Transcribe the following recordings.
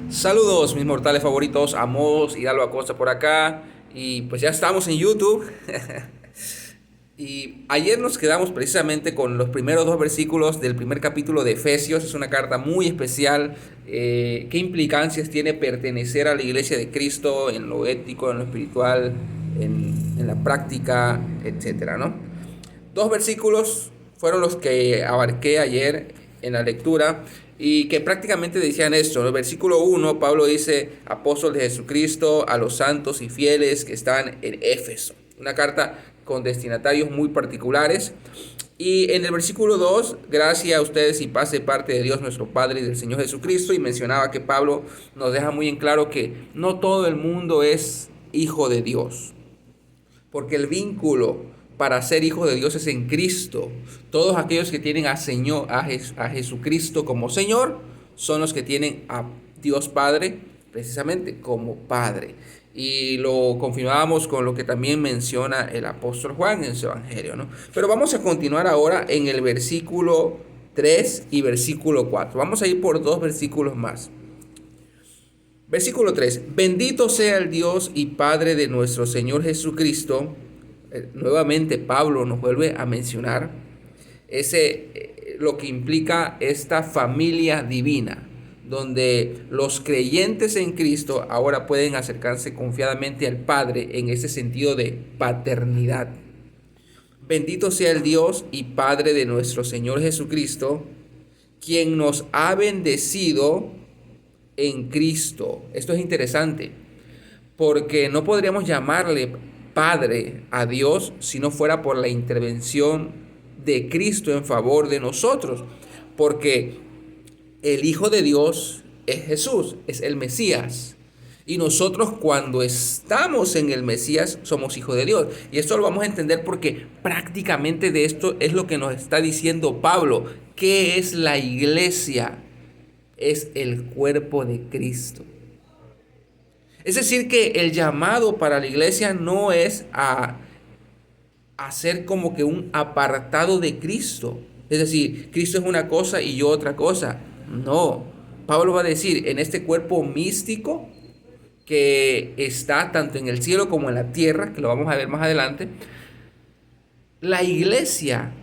Saludos mis mortales favoritos, Amos Hidalgo Acosta por acá y pues ya estamos en YouTube. Y ayer nos quedamos precisamente con los primeros dos versículos del primer capítulo de Efesios. Es una carta muy especial. ¿Qué implicancias tiene pertenecer a la iglesia de Cristo en lo ético, en lo espiritual, en la práctica, etcétera, ¿no? Dos versículos fueron los que abarqué ayer en la lectura y que prácticamente decían esto. En el versículo 1, Pablo dice: apóstol de Jesucristo a los santos y fieles que están en Éfeso. Una carta con destinatarios muy particulares. Y en el versículo 2, gracia a ustedes y paz de parte de Dios nuestro Padre y del Señor Jesucristo. Y mencionaba que Pablo nos deja muy en claro que no todo el mundo es hijo de Dios, porque el vínculo para ser hijo de Dios es en Cristo. Todos aquellos que tienen a Jesucristo como Señor son los que tienen a Dios Padre precisamente como Padre. Y lo confirmamos con lo que también menciona el apóstol Juan en su evangelio, ¿no? Pero vamos a continuar ahora en el versículo 3 y versículo 4. Vamos a ir por dos versículos más. Versículo 3. Bendito sea el Dios y Padre de nuestro Señor Jesucristo. Nuevamente Pablo nos vuelve a mencionar lo que implica esta familia divina, donde los creyentes en Cristo ahora pueden acercarse confiadamente al Padre en ese sentido de paternidad. Bendito sea el Dios y Padre de nuestro Señor Jesucristo, quien nos ha bendecido en Cristo. Esto es interesante, porque no podríamos llamarle Padre a Dios si no fuera por la intervención de Cristo en favor de nosotros, porque el Hijo de Dios es Jesús, es el Mesías. Y nosotros cuando estamos en el Mesías somos hijos de Dios. Y esto lo vamos a entender porque prácticamente de esto es lo que nos está diciendo Pablo. ¿Qué es la iglesia? Es el cuerpo de Cristo. Es decir, que el llamado para la iglesia no es a ser como que un apartado de Cristo. Es decir, Cristo es una cosa y yo otra cosa. No. Pablo va a decir, en este cuerpo místico que está tanto en el cielo como en la tierra, que lo vamos a ver más adelante, la iglesia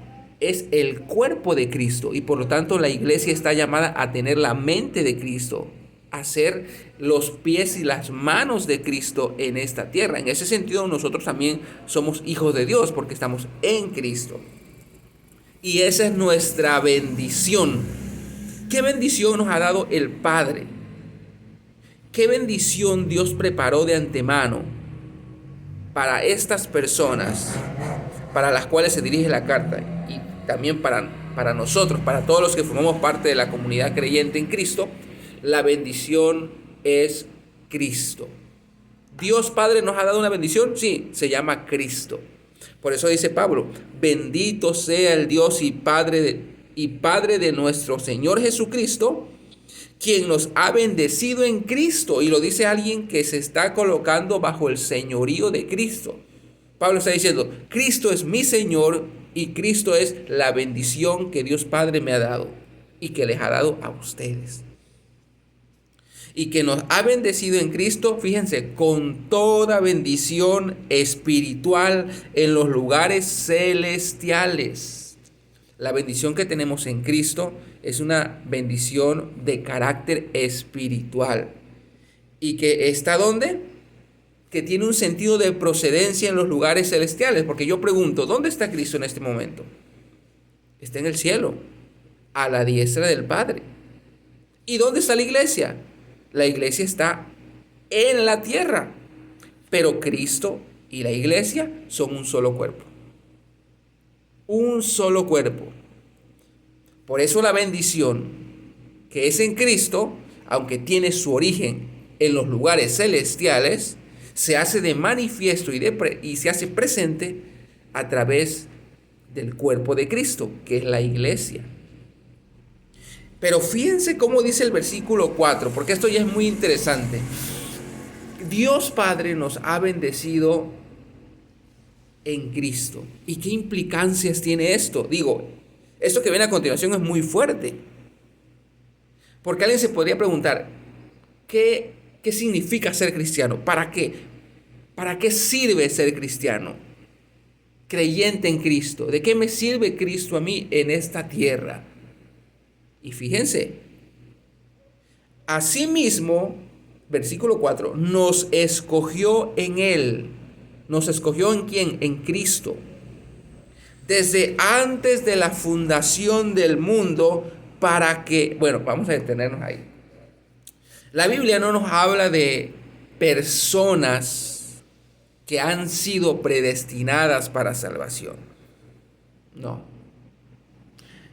es el cuerpo de Cristo y por lo tanto la iglesia está llamada a tener la mente de Cristo, a ser los pies y las manos de Cristo en esta tierra. En ese sentido nosotros también somos hijos de Dios porque estamos en Cristo. Y esa es nuestra bendición. ¿Qué bendición nos ha dado el Padre? ¿Qué bendición Dios preparó de antemano para estas personas para las cuales se dirige la carta? Y también para nosotros, para todos los que formamos parte de la comunidad creyente en Cristo. La bendición es Cristo. ¿Dios Padre nos ha dado una bendición? Sí, se llama Cristo. Por eso dice Pablo, bendito sea el Dios y Padre de nuestro Señor Jesucristo, quien nos ha bendecido en Cristo. Y lo dice alguien que se está colocando bajo el señorío de Cristo. Pablo está diciendo, Cristo es mi Señor y Cristo es la bendición que Dios Padre me ha dado y que les ha dado a ustedes. Y que nos ha bendecido en Cristo, fíjense, con toda bendición espiritual en los lugares celestiales. La bendición que tenemos en Cristo es una bendición de carácter espiritual. ¿Y que está dónde? Que tiene un sentido de procedencia en los lugares celestiales. Porque yo pregunto, ¿dónde está Cristo en este momento? Está en el cielo, a la diestra del Padre. ¿Y dónde está la iglesia? La iglesia está en la tierra, pero Cristo y la iglesia son un solo cuerpo. Un solo cuerpo. Por eso la bendición que es en Cristo, aunque tiene su origen en los lugares celestiales, se hace de manifiesto y se hace presente a través del cuerpo de Cristo, que es la iglesia. Pero fíjense cómo dice el versículo 4, porque esto ya es muy interesante. Dios Padre nos ha bendecido en Cristo. ¿Y qué implicancias tiene esto? Digo, esto que viene a continuación es muy fuerte. Porque alguien se podría preguntar, ¿Qué significa ser cristiano? ¿Para qué? ¿Para qué sirve ser cristiano? Creyente en Cristo. ¿De qué me sirve Cristo a mí en esta tierra? Y fíjense, asimismo, versículo 4, nos escogió en Él. ¿Nos escogió en quién? En Cristo. Desde antes de la fundación del mundo, para que, bueno, vamos a detenernos ahí. La Biblia no nos habla de personas que han sido predestinadas para salvación. No.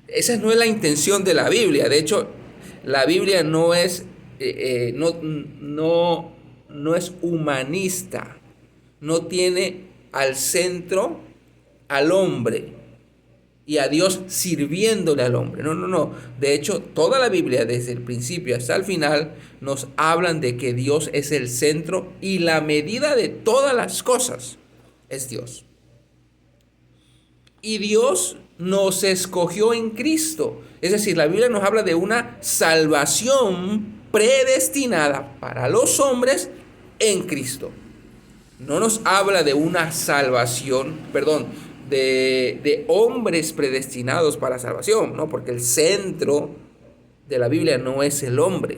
Esa no es la intención de la Biblia. De hecho, la Biblia no es, no es humanista. No tiene al centro al hombre y a Dios sirviéndole al hombre. No, no, no. De hecho, toda la Biblia, desde el principio hasta el final, nos hablan de que Dios es el centro y la medida de todas las cosas es Dios. Y Dios nos escogió en Cristo. Es decir, la Biblia nos habla de una salvación predestinada para los hombres en Cristo. No nos habla de una salvación, de hombres predestinados para salvación, ¿no? Porque el centro de la Biblia no es el hombre.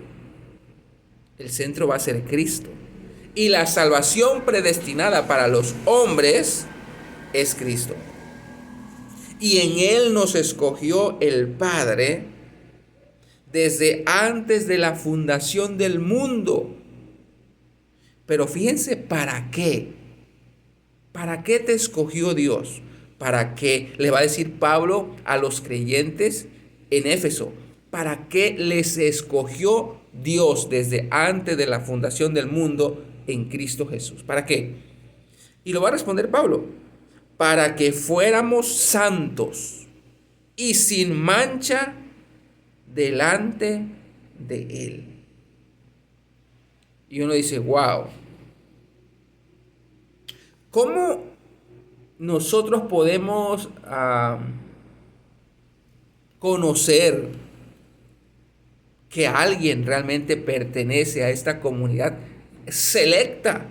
El centro va a ser Cristo. Y la salvación predestinada para los hombres es Cristo. Y en Él nos escogió el Padre desde antes de la fundación del mundo. Pero fíjense, ¿para qué? ¿Para qué te escogió Dios? ¿Para qué? Le va a decir Pablo a los creyentes en Éfeso. ¿Para qué les escogió Dios desde antes de la fundación del mundo en Cristo Jesús? ¿Para qué? Y lo va a responder Pablo. Para que fuéramos santos y sin mancha delante de Él. Y uno dice, wow, ¿cómo nosotros podemos conocer que alguien realmente pertenece a esta comunidad selecta,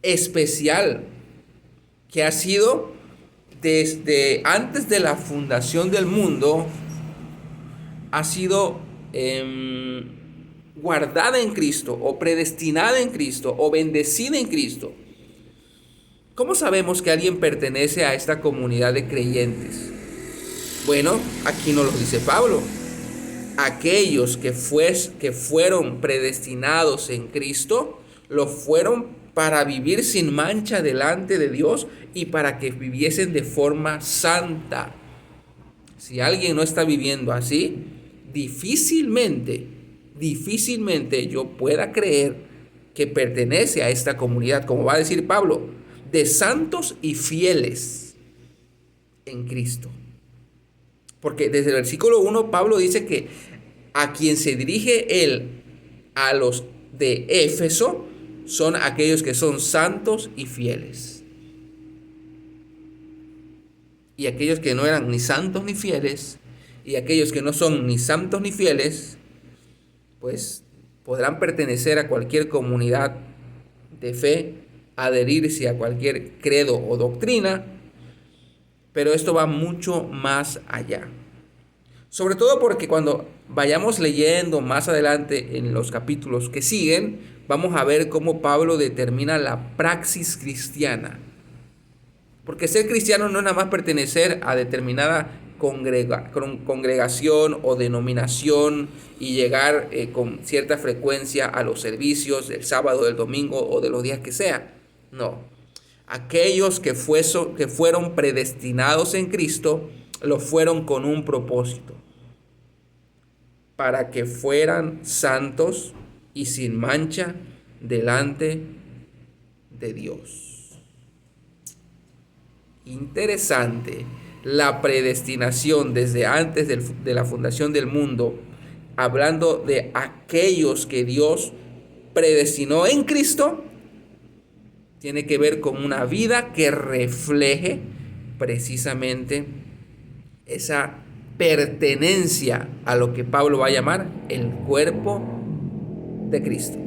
especial, que ha sido desde antes de la fundación del mundo, ha sido guardada en Cristo, o predestinada en Cristo, o bendecida en Cristo? ¿Cómo sabemos que alguien pertenece a esta comunidad de creyentes? Bueno, aquí nos lo dice Pablo. Aquellos que fueron predestinados en Cristo, lo fueron para vivir sin mancha delante de Dios y para que viviesen de forma santa. Si alguien no está viviendo así, difícilmente yo pueda creer que pertenece a esta comunidad, como va a decir Pablo, de santos y fieles en Cristo. Porque desde el versículo 1 Pablo dice que a quien se dirige él, a los de Éfeso, son aquellos que son santos y fieles. Y aquellos que no eran ni santos ni fieles, y aquellos que no son ni santos ni fieles, pues podrán pertenecer a cualquier comunidad de fe, adherirse a cualquier credo o doctrina, pero esto va mucho más allá. Sobre todo porque cuando vayamos leyendo más adelante en los capítulos que siguen, vamos a ver cómo Pablo determina la praxis cristiana. Porque ser cristiano no es nada más pertenecer a determinada congregación o denominación y llegar con cierta frecuencia a los servicios del sábado, del domingo o de los días que sea. No. Aquellos que fueron predestinados en Cristo, lo fueron con un propósito. Para que fueran santos y sin mancha delante de Dios. Interesante, la predestinación desde antes de la fundación del mundo, hablando de aquellos que Dios predestinó en Cristo, tiene que ver con una vida que refleje precisamente esa pertenencia a lo que Pablo va a llamar el cuerpo de Cristo.